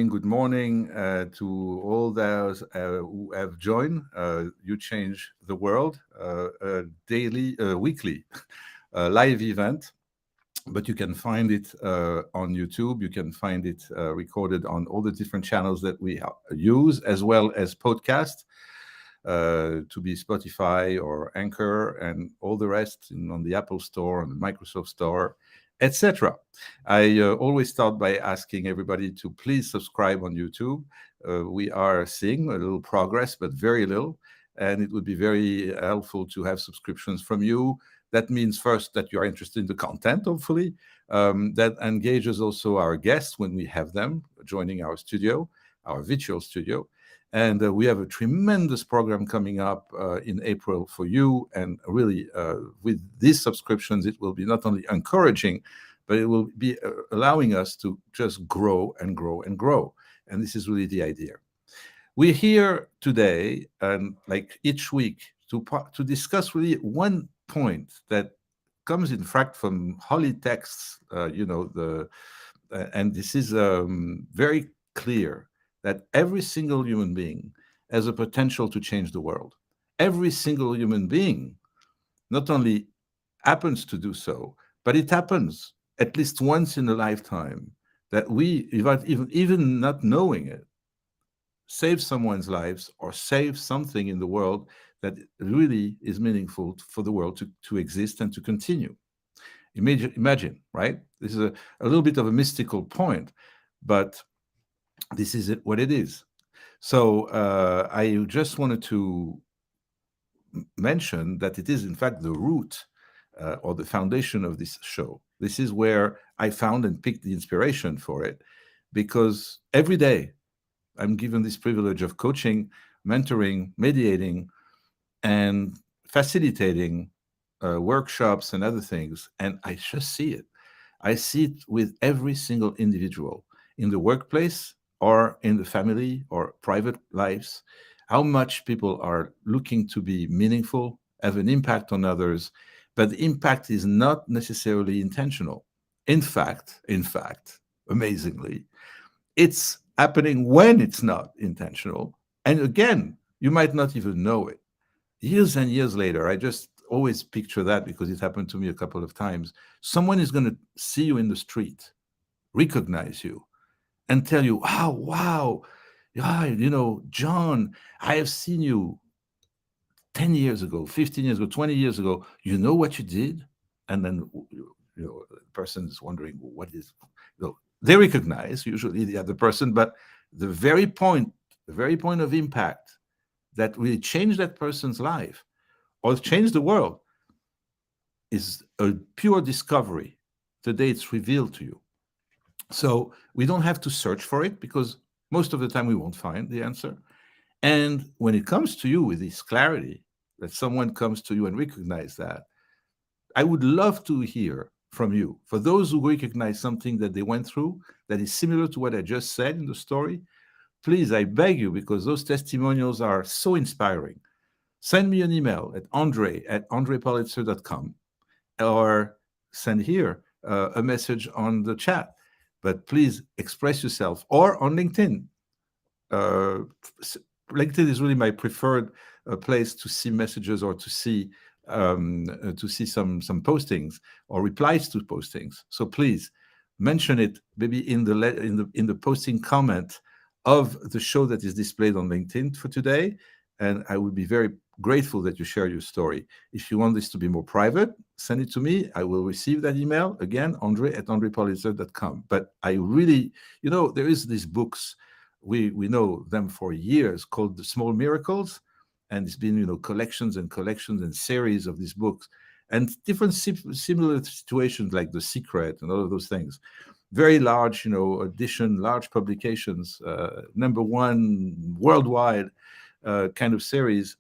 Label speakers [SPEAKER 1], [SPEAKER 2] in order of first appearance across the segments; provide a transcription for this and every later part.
[SPEAKER 1] Good morning to all those who have joined. You Change the World, weekly live event, but you can find it on YouTube. You can find it recorded on all the different channels that we use, as well as podcast, to be Spotify or Anchor and all the rest on the Apple Store and the Microsoft Store, etc. I always start by asking everybody to please subscribe on YouTube. We are seeing a little progress, but very little, and it would be very helpful to have subscriptions from you. That means first that you are interested in the content, hopefully. That engages also our guests when we have them joining our studio, our virtual studio. And we have a tremendous program coming up in April for you. And really, with these subscriptions, it will be not only encouraging, but it will be allowing us to just grow and grow and grow. And this is really the idea. We're here today, and like each week, to discuss really one point that comes, in fact, from holy texts. And this is very clear that every single human being has a potential to change the world. Every single human being not only happens to do so, but it happens at least once in a lifetime that we, without even not knowing it, save someone's lives or save something in the world that really is meaningful for the world to exist and to continue. Imagine, right? This is a little bit of a mystical point, but this is what it is. So I just wanted to mention that it is, in fact, the root or the foundation of this show. This is where I found and picked the inspiration for it, because every day I'm given this privilege of coaching, mentoring, mediating, and facilitating workshops and other things. And I just see it. I see it with every single individual in the workplace or in the family or private lives, how much people are looking to be meaningful, have an impact on others, but the impact is not necessarily intentional. In fact, amazingly, it's happening when it's not intentional. And again, you might not even know it. Years and years later, I just always picture that because it happened to me a couple of times. Someone is going to see you in the street, recognize you, and tell you, "Oh, wow, yeah, John, I have seen you 10 years ago, 15 years ago, 20 years ago. You know what you did?" And then, the person is wondering, what is, they recognize usually the other person, but the very point of impact that really changed that person's life or changed the world is a pure discovery the day it's revealed to you. So we don't have to search for it, because most of the time we won't find the answer. And when it comes to you with this clarity, that someone comes to you and recognize that, I would love to hear from you. For those who recognize something that they went through that is similar to what I just said in the story, please, I beg you, because those testimonials are so inspiring. Send me an email at andre@andrepolitzer.com, or send here a message on the chat. But please express yourself, or on LinkedIn. Uh, LinkedIn is really my preferred place to see messages or to see some postings or replies to postings. So please mention it, maybe in the posting comment of the show that is displayed on LinkedIn for today, and I would be very grateful that you share your story. If you want this to be more private, send it to me. I will receive that email. Again, andre@andrepolitzer.com. But I really, there is these books, we know them for years, called The Small Miracles. And it's been, collections and collections and series of these books, and different similar situations like The Secret and all of those things. Very large, edition, large publications, number one worldwide kind of series.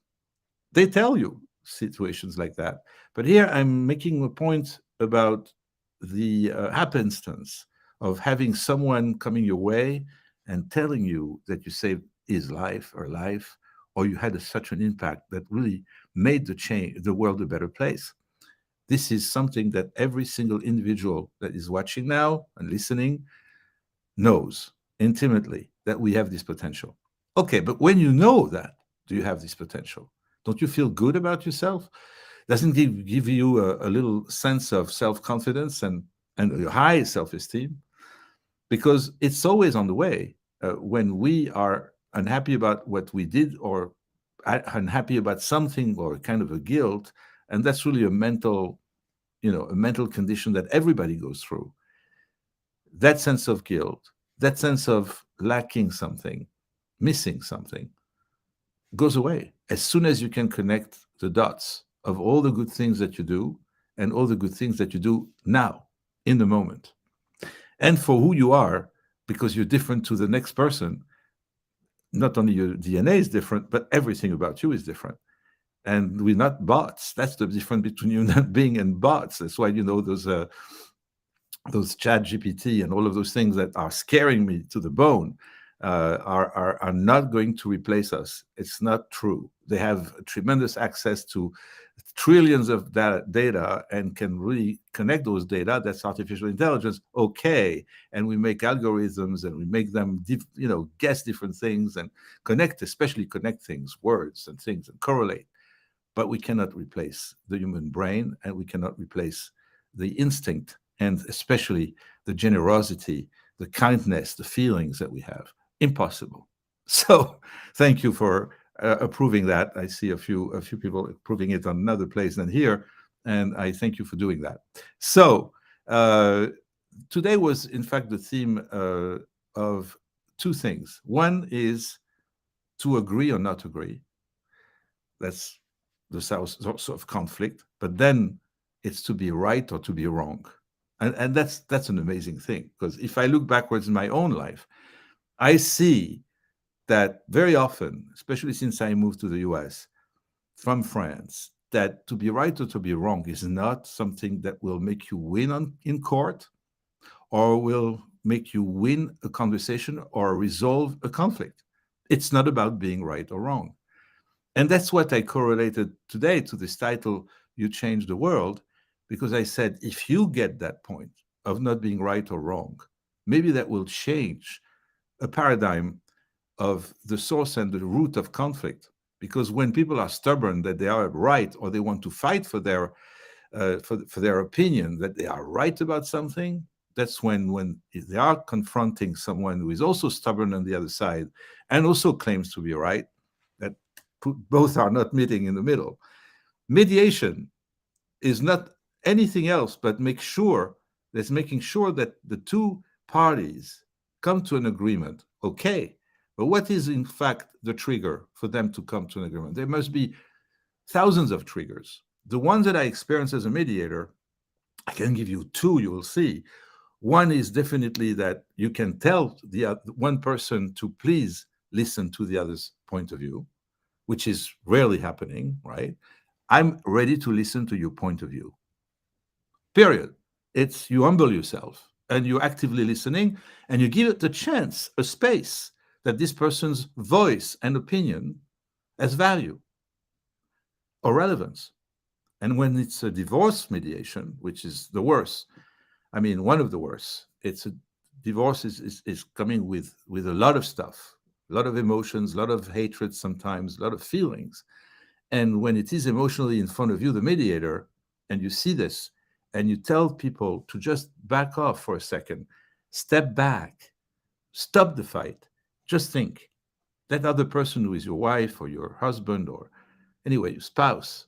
[SPEAKER 1] They tell you situations like that. But here I'm making a point about the happenstance of having someone coming your way and telling you that you saved his life or life, or you had such an impact that really made the world a better place. This is something that every single individual that is watching now and listening knows. intimately that we have this potential. Okay, but when you know that, do you have this potential? Don't you feel good about yourself? Doesn't give you a little sense of self-confidence and a high self-esteem? Because it's always on the way. When we are unhappy about what we did or unhappy about something or kind of a guilt, and that's really a mental, a mental condition that everybody goes through. That sense of guilt, that sense of lacking something, missing something, goes away as soon as you can connect the dots of all the good things that you do and all the good things that you do now, in the moment. And for who you are, because you're different to the next person, not only your DNA is different, but everything about you is different. And we're not bots. That's the difference between human being and bots. That's why, those chat GPT and all of those things that are scaring me to the bone are not going to replace us. It's not true. They have tremendous access to trillions of data and can really connect those data. That's artificial intelligence. Okay. And we make algorithms and we make them, guess different things and especially connect things, words and things, and correlate. But we cannot replace the human brain, and we cannot replace the instinct, and especially the generosity, the kindness, the feelings that we have. Impossible. So thank you for approving that. I see a few people approving it on another place than here, and I thank you for doing that. So today was, in fact, the theme of two things. One is to agree or not agree. That's the source of conflict. But then it's to be right or to be wrong. And that's an amazing thing, because if I look backwards in my own life, I see that very often, especially since I moved to the US from France, that to be right or to be wrong is not something that will make you win in court or will make you win a conversation or resolve a conflict. It's not about being right or wrong. And that's what I correlated today to this title, You Change the World, because I said, if you get that point of not being right or wrong, maybe that will change a paradigm of the source and the root of conflict. Because when people are stubborn that they are right, or they want to fight for their opinion that they are right about something, that's when they are confronting someone who is also stubborn on the other side and also claims to be right, that both are not meeting in the middle. Mediation is not anything else but making sure that the two parties come to an agreement. Okay, but what is in fact the trigger for them to come to an agreement? There must be thousands of triggers. The ones that I experience as a mediator, I can give you two, you will see. One is definitely that you can tell the one person to please listen to the other's point of view, which is rarely happening, right? I'm ready to listen to your point of view. Period. It's you humble yourself and you're actively listening and you give it a chance, a space that this person's voice and opinion has value or relevance. And when it's a divorce mediation, which is the worst, I mean, one of the worst, divorce is coming with a lot of stuff, a lot of emotions, a lot of hatred sometimes, a lot of feelings. And when it is emotionally in front of you, the mediator, and you see this, and you tell people to just back off for a second, step back, stop the fight, just think. That other person who is your wife or your husband or anyway, your spouse,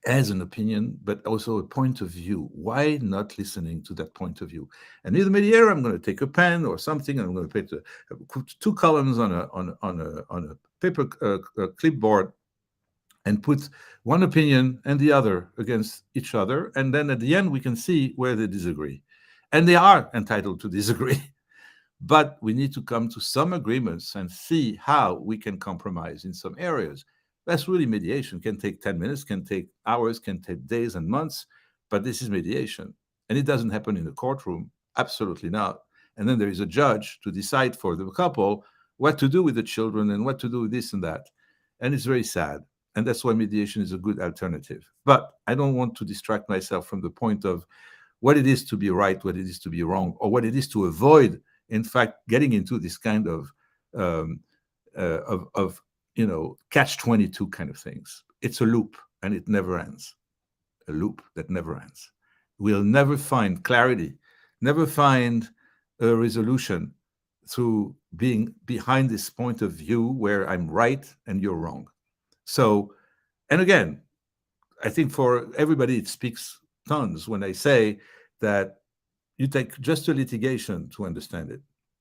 [SPEAKER 1] has an opinion, but also a point of view. Why not listening to that point of view? And in the mediator, I'm going to take a pen or something, and I'm going to put two columns on a paper clipboard, and put one opinion and the other against each other. And then at the end, we can see where they disagree. And they are entitled to disagree. But we need to come to some agreements and see how we can compromise in some areas. That's really mediation. Can take 10 minutes, can take hours, can take days and months, but this is mediation. And it doesn't happen in the courtroom. Absolutely not. And then there is a judge to decide for the couple what to do with the children and what to do with this and that. And it's very sad. And that's why mediation is a good alternative. But I don't want to distract myself from the point of what it is to be right, what it is to be wrong, or what it is to avoid in fact, getting into this kind of um, catch-22 kind of things. It's a loop, and it never ends. A loop that never ends. We'll never find clarity, never find a resolution through being behind this point of view where I'm right and you're wrong. So, and again, I think for everybody it speaks tons when I say that you take just a litigation to understand it.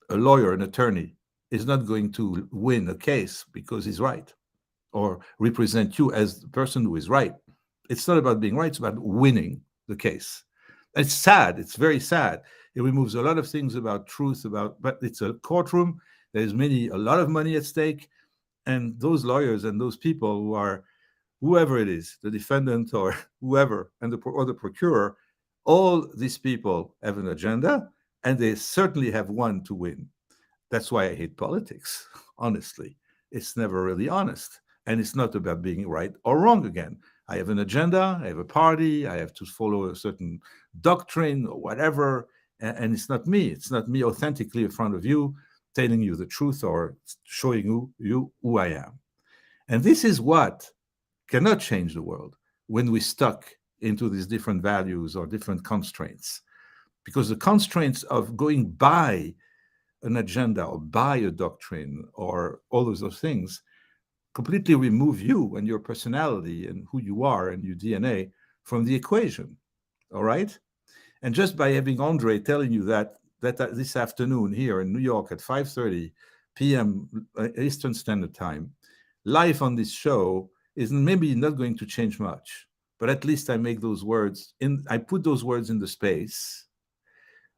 [SPEAKER 1] A lawyer, an attorney, is not going to win a case because he's right or represent you as the person who is right. It's not about being right, it's about winning the case. It's sad, it's very sad. It removes a lot of things about truth, but it's a courtroom. There's a lot of money at stake. And those lawyers and those people who are, whoever it is, the defendant or whoever, and or the procurer, all these people have an agenda, and they certainly have one to win. That's why I hate politics, honestly. It's never really honest. And it's not about being right or wrong again. I have an agenda, I have a party, I have to follow a certain doctrine or whatever. And it's not me. It's not me authentically in front of you telling you the truth or showing you who I am. And this is what cannot change the world when we're stuck into these different values or different constraints. Because the constraints of going by an agenda or by a doctrine or all of those things completely remove you and your personality and who you are and your DNA from the equation. All right? And just by having Andre telling you that this afternoon here in New York at 5:30 p.m. Eastern Standard Time, live on this show is maybe not going to change much, but at least I make those words I put those words in the space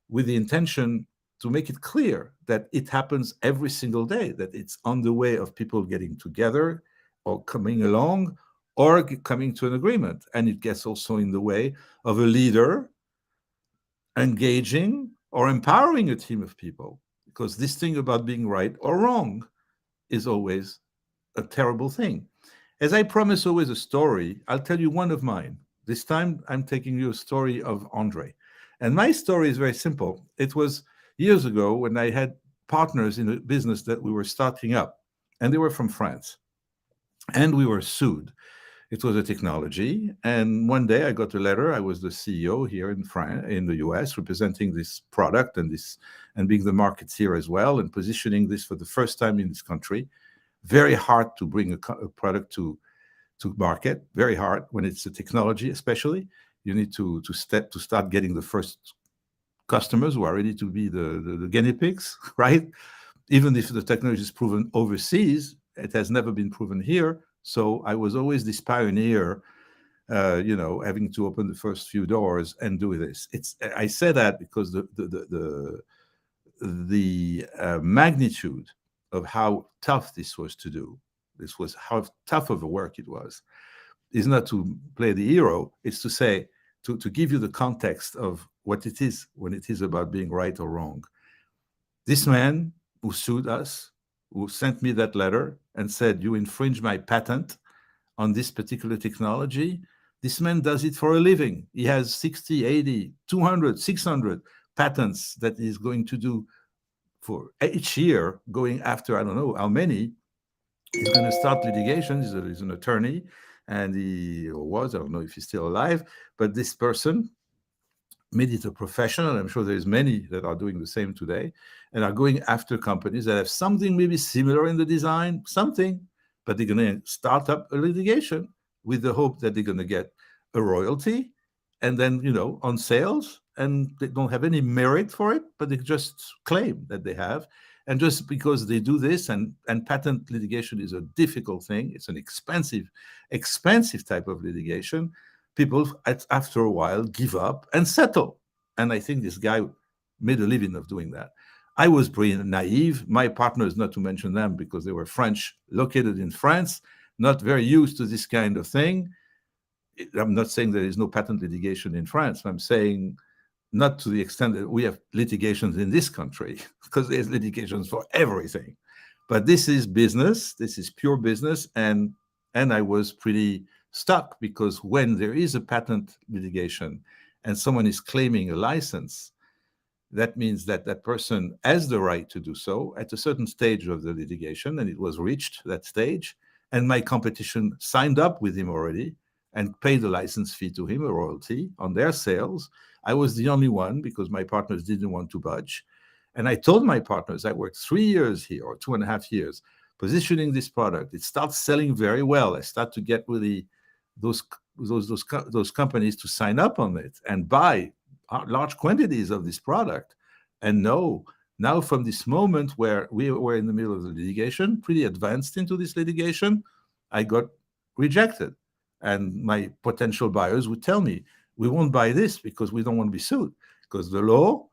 [SPEAKER 1] with the intention to make it clear that it happens every single day, that it's on the way of people getting together or coming along or coming to an agreement. And it gets also in the way of a leader engaging or empowering a team of people, because this thing about being right or wrong is always a terrible thing. As I promise always a story, I'll tell you one of mine. This time I'm taking you a story of Andre. And my story is very simple. It was years ago when I had partners in a business that we were starting up, and they were from France. And we were sued. It was a technology. And one day I got a letter. I was the CEO here in France, in the US, representing this product and being the marketeer as well, and positioning this for the first time in this country. Very hard to bring a product to market. Very hard when it's a technology, especially. You need to start getting the first customers who are ready to be the guinea pigs, right? Even if the technology is proven overseas, it has never been proven here. So I was always this pioneer, having to open the first few doors and do this. I say that because the magnitude of how tough this was to do, this was how tough of a work it was, is not to play the hero. It's to say, to give you the context of what it is when it is about being right or wrong. This man who sued us, who sent me that letter and said, you infringe my patent on this particular technology, this man does it for a living. He has 60, 80, 200, 600 patents that he's going to do for each year, going after, I don't know how many. He's going to start litigation. He's an attorney, and I don't know if he's still alive, but this person made it a profession, and I'm sure there's many that are doing the same today, and are going after companies that have something maybe similar in the design, but they're going to start up a litigation with the hope that they're going to get a royalty, and then, on sales, and they don't have any merit for it, but they just claim that they have. And just because they do this, and patent litigation is a difficult thing, it's an expensive type of litigation, people, after a while, give up and settle. And I think this guy made a living of doing that. I was pretty naive. My partners, not to mention them, because they were French, located in France, not very used to this kind of thing. I'm not saying there is no patent litigation in France. I'm saying not to the extent that we have litigations in this country, because there's litigations for everything. But this is business. This is pure business. And I was pretty stuck, because when there is a patent litigation and someone is claiming a license, that means that that person has the right to do so at a certain stage of the litigation, and it was reached that stage. And my competition signed up with him already and paid a license fee to him, a royalty on their sales. I was the only one because my partners didn't want to budge. And I told my partners, I worked 3 years here or 2.5 years positioning this product. It starts selling very well. I start to get really those those companies to sign up on it and buy large quantities of this product. And no, now from this moment where we were in the middle of the litigation, pretty advanced into this litigation, I got rejected. And my potential buyers would tell me, we won't buy this because we don't want to be sued. Because the law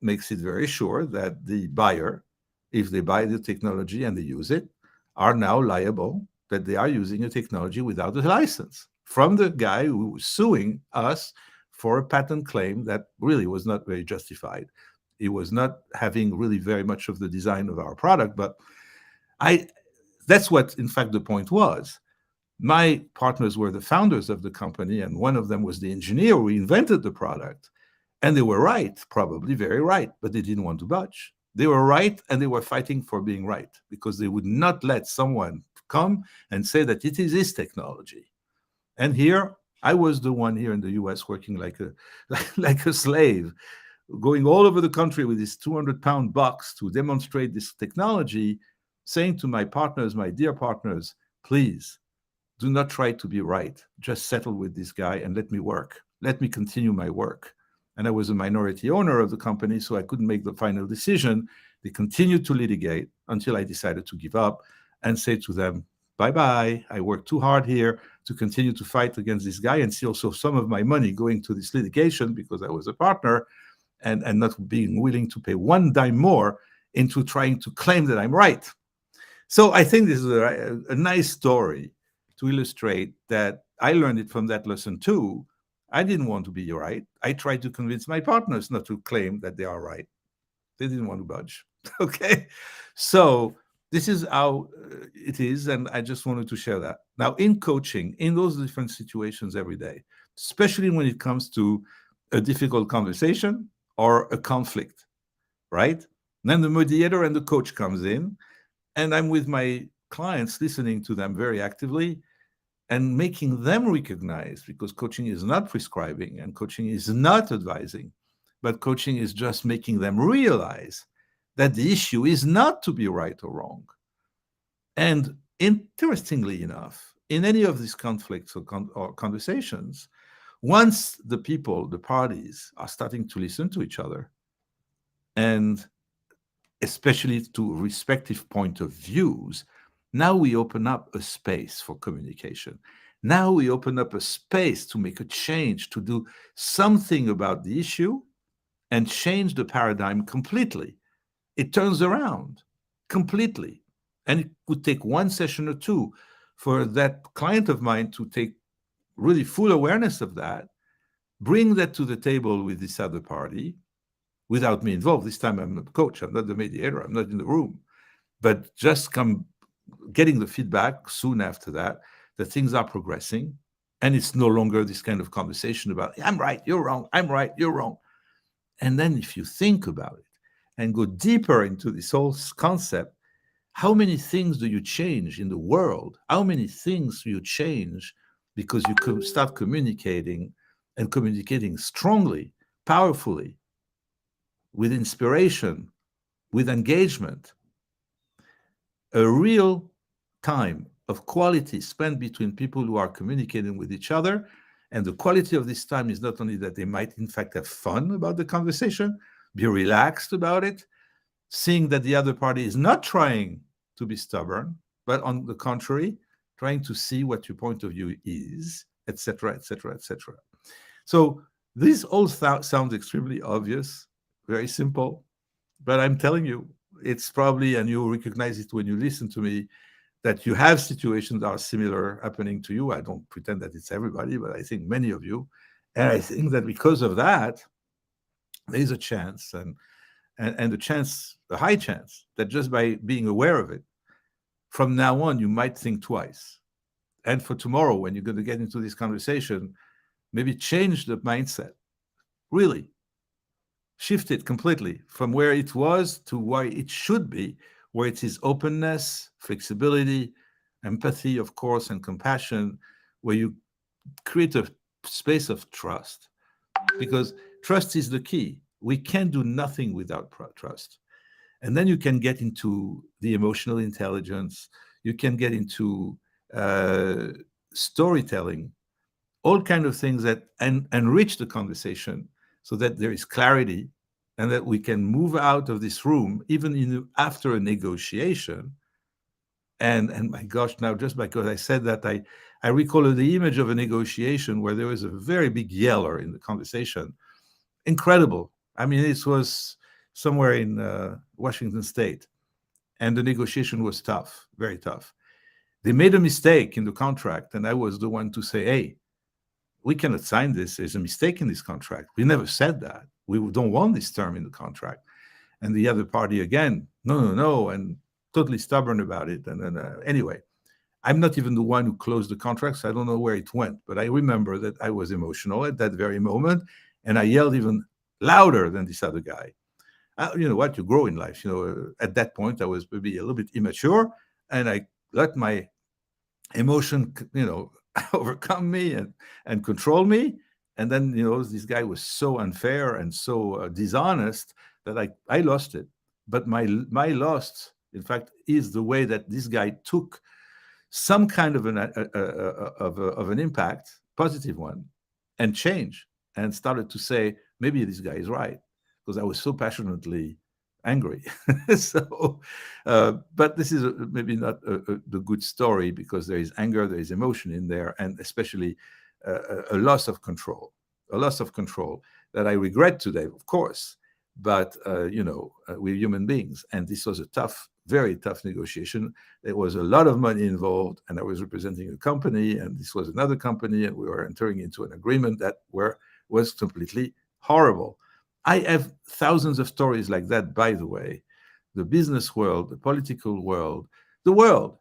[SPEAKER 1] makes it very sure that the buyer, if they buy the technology and they use it, are now liable that they are using a technology without a license from the guy who was suing us for a patent claim that really was not very justified. It was not having really very much of the design of our product, but that's what, in fact, the point was. My partners were the founders of the company, and one of them was the engineer who invented the product. And they were right, probably very right, but they didn't want to budge. They were right, and they were fighting for being right because they would not let someone come and say that it is his technology. And here, I was the one here in the US working like a slave, going all over the country with this 200-pound box to demonstrate this technology, saying to my partners, my dear partners, please, do not try to be right. Just settle with this guy and let me work. Let me continue my work. And I was a minority owner of the company, so I couldn't make the final decision. They continued to litigate until I decided to give up and say to them, bye-bye. I worked too hard here to continue to fight against this guy and see also some of my money going to this litigation because I was a partner and not being willing to pay one dime more into trying to claim that I'm right. So I think this is a nice story to illustrate that I learned it from that lesson too. I didn't want to be right. I tried to convince my partners not to claim that they are right. They didn't want to budge. Okay. So this is how it is. And I just wanted to share that. Now, in coaching, in those different situations every day, especially when it comes to a difficult conversation or a conflict, right? Then the mediator and the coach comes in, and I'm with my clients listening to them very actively and making them recognize, because coaching is not prescribing and coaching is not advising, but coaching is just making them realize that the issue is not to be right or wrong. And interestingly enough, in any of these conflicts or conversations, once the people, the parties, are starting to listen to each other, and especially to respective point of views, now we open up a space for communication. Now we open up a space to make a change, to do something about the issue and change the paradigm completely. It turns around completely. And it could take one session or two for that client of mine to take really full awareness of that, bring that to the table with this other party without me involved. This time I'm not the coach, I'm not the mediator, I'm not in the room, but just getting the feedback soon after that things are progressing. And it's no longer this kind of conversation about, I'm right, you're wrong, I'm right, you're wrong. And then if you think about it and go deeper into this whole concept, how many things do you change in the world? How many things do you change because you start communicating and communicating strongly, powerfully, with inspiration, with engagement? A real time of quality spent between people who are communicating with each other. And the quality of this time is not only that they might, in fact, have fun about the conversation, be relaxed about it, seeing that the other party is not trying to be stubborn, but on the contrary, trying to see what your point of view is, etc., etc., etc. So this all sounds extremely obvious, very simple, but I'm telling you, it's probably, and you recognize it when you listen to me, that you have situations that are similar happening to you. I don't pretend that it's everybody, but I think many of you. And I think that because of that, there's a chance, and a high chance, that just by being aware of it, from now on, you might think twice. And for tomorrow, when you're going to get into this conversation, maybe change the mindset. Really, shifted completely from where it was to where it should be, where it is openness, flexibility, empathy, of course, and compassion, where you create a space of trust. Because trust is the key. We can do nothing without trust. And then you can get into the emotional intelligence, you can get into uh, storytelling, all kind of things that enrich the conversation so that there is clarity and that we can move out of this room even after a negotiation. And my gosh, now just because I said that, I recall the image of a negotiation where there was a very big yeller in the conversation. Incredible. I mean, this was somewhere in Washington State, and the negotiation was tough, very tough. They made a mistake in the contract, and I was the one to say, hey, we cannot sign this. There's a mistake in this contract. We never said that. We don't want this term in the contract. And the other party again, no, no, no, and totally stubborn about it. And then anyway, I'm not even the one who closed the contract, so I don't know where it went. But I remember that I was emotional at that very moment, and I yelled even louder than this other guy. You know what? You grow in life. At that point, I was maybe a little bit immature, and I let my emotion, overcome me and control me. And then, this guy was so unfair and so dishonest that I lost it. But my loss, in fact, is the way that this guy took some kind of an impact, positive one, and change, and started to say, maybe this guy is right, because I was so passionately angry. So, but this is maybe not the good story, because there is anger, there is emotion in there, and especially a loss of control, that I regret today, of course. But we're human beings, and this was a tough, very tough negotiation. There was a lot of money involved, and I was representing a company, and this was another company, and we were entering into an agreement that was completely horrible. I have thousands of stories like that, by the way. The business world, the political world, the world,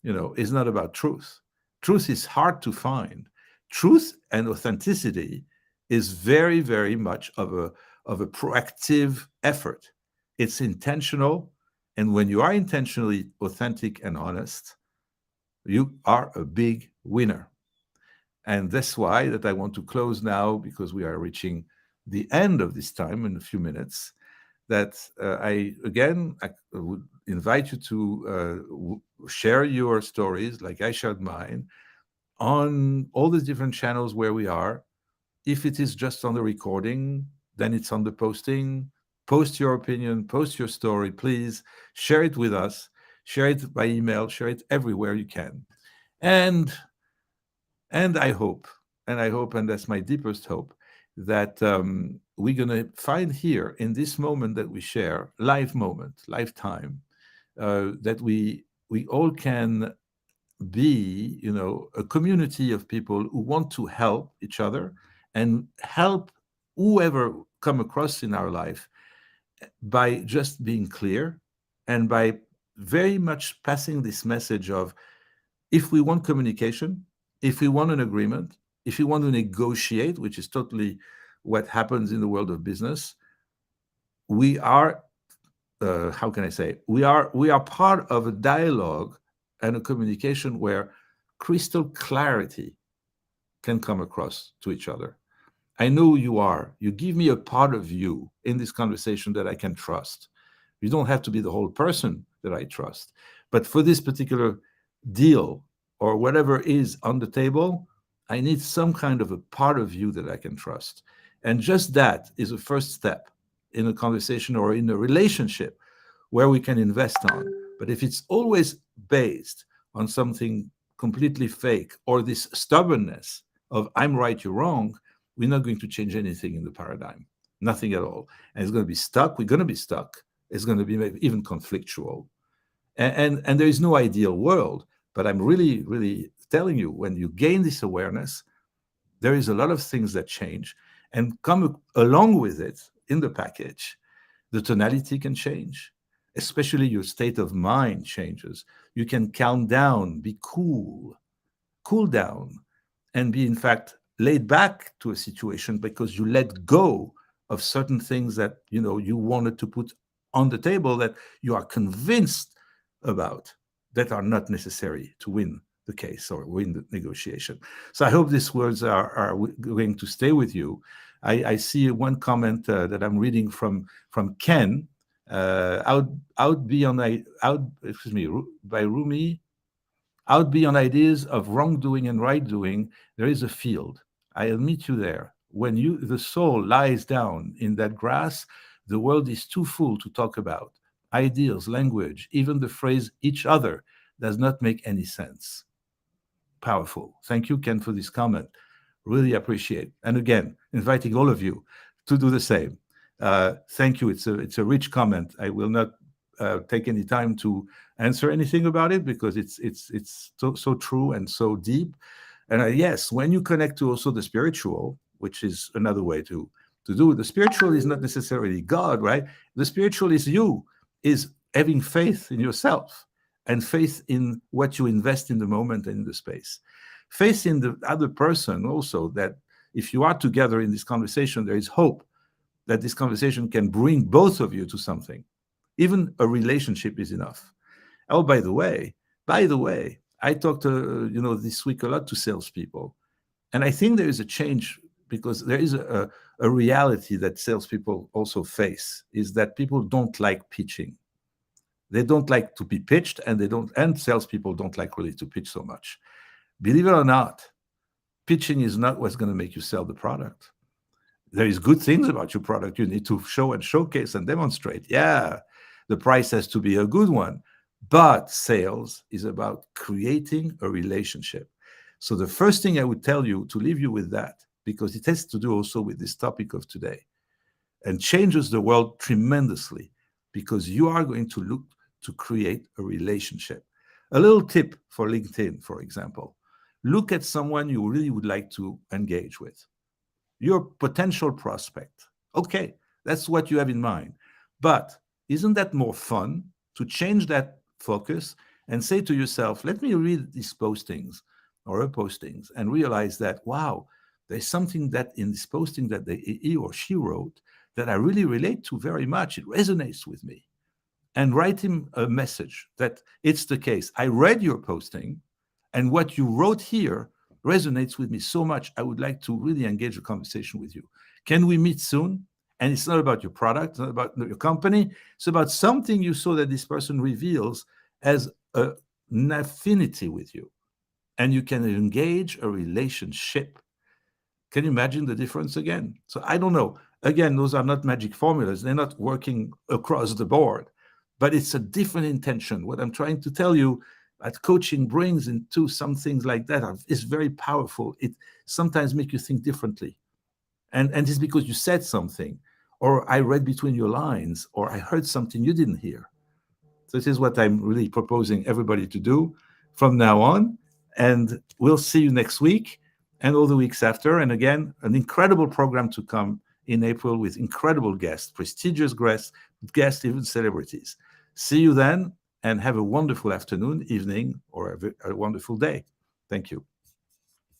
[SPEAKER 1] is not about truth. Truth is hard to find. Truth and authenticity is very, very much of a proactive effort. It's intentional. And when you are intentionally authentic and honest, you are a big winner. And that's why that I want to close now, because we are reaching the end of this time in a few minutes, that I would invite you to share your stories like I shared mine on all the different channels where we are. If it is just on the recording, then it's on the posting. Post your opinion, post your story, please share it with us, share it by email, share it everywhere you can. And I hope, and that's my deepest hope, that we're going to find here in this moment that we share, live moment, lifetime, that we all can be, a community of people who want to help each other and help whoever come across in our life, by just being clear, and by very much passing this message of, if we want communication, if we want an agreement, if we want to negotiate, which is totally what happens in the world of business, we are, how can I say, we are part of a dialogue and a communication where crystal clarity can come across to each other. I know who you are. You give me a part of you in this conversation that I can trust. You don't have to be the whole person that I trust. But for this particular deal or whatever is on the table, I need some kind of a part of you that I can trust. And just that is a first step in a conversation or in a relationship where we can invest on. But if it's always based on something completely fake, or this stubbornness of I'm right, you're wrong, we're not going to change anything in the paradigm, nothing at all. And it's going to be stuck. We're going to be stuck. It's going to be maybe even conflictual. And there is no ideal world. But I'm really, really telling you, when you gain this awareness, there is a lot of things that change, and come along with it in the package. The tonality can change, especially your state of mind changes. You can calm down, be cool down, and be, in fact, laid back to a situation, because you let go of certain things that you wanted to put on the table that you are convinced about, that are not necessary to win the case or win the negotiation. So I hope these words are going to stay with you. I see one comment that I'm reading from Ken. Out be on out excuse me by Rumi. Out beyond ideas of wrongdoing and right doing, there is a field. I'll meet you there. When the soul lies down in that grass, the world is too full to talk about. Ideals, language, even the phrase each other does not make any sense. Powerful. Thank you, Ken, for this comment. Really appreciate. And again, inviting all of you to do the same. Thank you. It's a rich comment. I will not take any time to answer anything about it because it's so true and so deep. And yes, when you connect to also the spiritual, which is another way to do, the spiritual is not necessarily God, right? The spiritual is you, is having faith in yourself and faith in what you invest in the moment and in the space. Faith in the other person also, that if you are together in this conversation, there is hope that this conversation can bring both of you to something. Even a relationship is enough. Oh, by the way, I talked this week a lot to salespeople, and I think there is a change because there is a reality that salespeople also face, is that people don't like pitching. They don't like to be pitched, and salespeople don't like really to pitch so much. Believe it or not, pitching is not what's going to make you sell the product. There is good things about your product. You need to show and showcase and demonstrate. Yeah, the price has to be a good one. But sales is about creating a relationship. So the first thing I would tell you, to leave you with that, because it has to do also with this topic of today, and changes the world tremendously, because you are going to look to create a relationship. A little tip for LinkedIn, for example. Look at someone you really would like to engage with. Your potential prospect. Okay, that's what you have in mind. But isn't that more fun to change that focus and say to yourself, let me read these postings or her postings and realize that, wow, there's something that in this posting that he or she wrote that I really relate to very much. It resonates with me. And write him a message that it's the case. I read your posting, and what you wrote here resonates with me so much. I would like to really engage a conversation with you. Can we meet soon? And it's not about your product, it's not about your company. It's about something you saw that this person reveals as an affinity with you. And you can engage a relationship. Can you imagine the difference again? So I don't know. Again, those are not magic formulas. They're not working across the board. But it's a different intention. What I'm trying to tell you, that coaching brings into some things like that is very powerful. It sometimes makes you think differently. And it's because you said something, or I read between your lines, or I heard something you didn't hear. So this is what I'm really proposing everybody to do from now on. And we'll see you next week and all the weeks after. And again, an incredible program to come in April with incredible guests, prestigious guests, even celebrities. See you then, and have a wonderful afternoon, evening, or a wonderful day. Thank you.